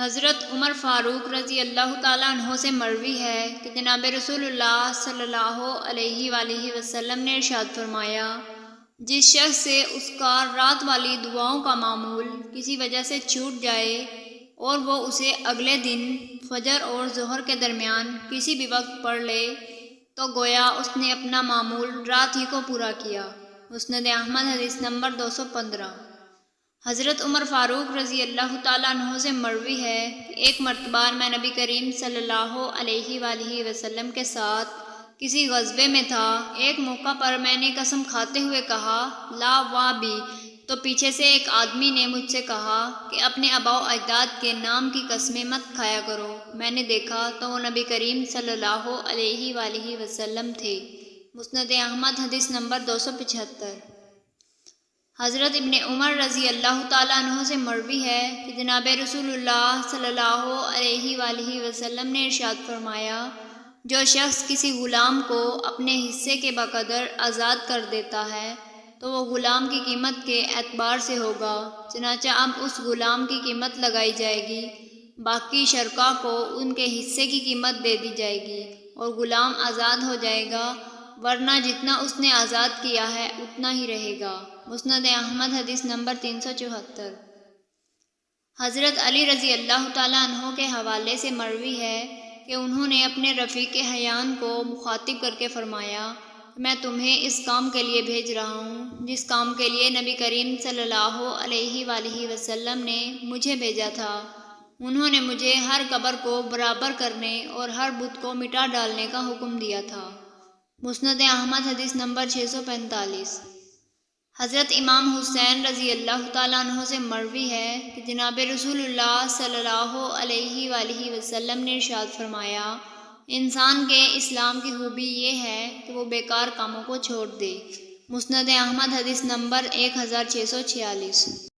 حضرت عمر فاروق رضی اللہ تعالیٰ عنہ سے مروی ہے کہ جناب رسول اللہ صلی اللہ علیہ وآلہ وسلم نے ارشاد فرمایا، جس شخص سے اس کا رات والی دعاؤں کا معمول کسی وجہ سے چھوٹ جائے اور وہ اسے اگلے دن فجر اور ظہر کے درمیان کسی بھی وقت پڑھ لے تو گویا اس نے اپنا معمول رات ہی کو پورا کیا۔ مسند احمد حدیث نمبر 215۔ حضرت عمر فاروق رضی اللہ تعالیٰ عنہ سے مروی ہے کہ ایک مرتبہ میں نبی کریم صلی اللہ علیہ وآلہ وسلم کے ساتھ کسی غزوے میں تھا۔ ایک موقع پر میں نے قسم کھاتے ہوئے کہا، لا وابی، تو پیچھے سے ایک آدمی نے مجھ سے کہا کہ اپنے آباء و اجداد کے نام کی قسمیں مت کھایا کرو۔ میں نے دیکھا تو وہ نبی کریم صلی اللہ علیہ وآلہ وسلم تھے۔ مسند احمد حدیث نمبر 275۔ حضرت ابن عمر رضی اللہ تعالیٰ عنہ سے مروی ہے کہ جناب رسول اللہ صلی اللہ علیہ وآلہ وسلم نے ارشاد فرمایا، جو شخص کسی غلام کو اپنے حصے کے بقدر آزاد کر دیتا ہے تو وہ غلام کی قیمت کے اعتبار سے ہوگا، چنانچہ اب اس غلام کی قیمت لگائی جائے گی، باقی شرکاء کو ان کے حصے کی قیمت دے دی جائے گی اور غلام آزاد ہو جائے گا، ورنہ جتنا اس نے آزاد کیا ہے اتنا ہی رہے گا۔ مسند احمد حدیث نمبر 374۔ حضرت علی رضی اللہ تعالیٰ عنہ کے حوالے سے مروی ہے کہ انہوں نے اپنے رفیق حیان کو مخاطب کر کے فرمایا، میں تمہیں اس کام کے لیے بھیج رہا ہوں جس کام کے لیے نبی کریم صلی اللہ علیہ وآلہ وسلم نے مجھے بھیجا تھا۔ انہوں نے مجھے ہر قبر کو برابر کرنے اور ہر بت کو مٹا ڈالنے کا حکم دیا تھا۔ مسند احمد حدیث نمبر 645۔ حضرت امام حسین رضی اللہ تعالیٰ عنہ سے مروی ہے کہ جناب رسول اللہ صلی اللہ علیہ وآلہ وسلم نے ارشاد فرمایا، انسان کے اسلام کی خوبی یہ ہے کہ وہ بیکار کاموں کو چھوڑ دے۔ مسند احمد حدیث نمبر 1646۔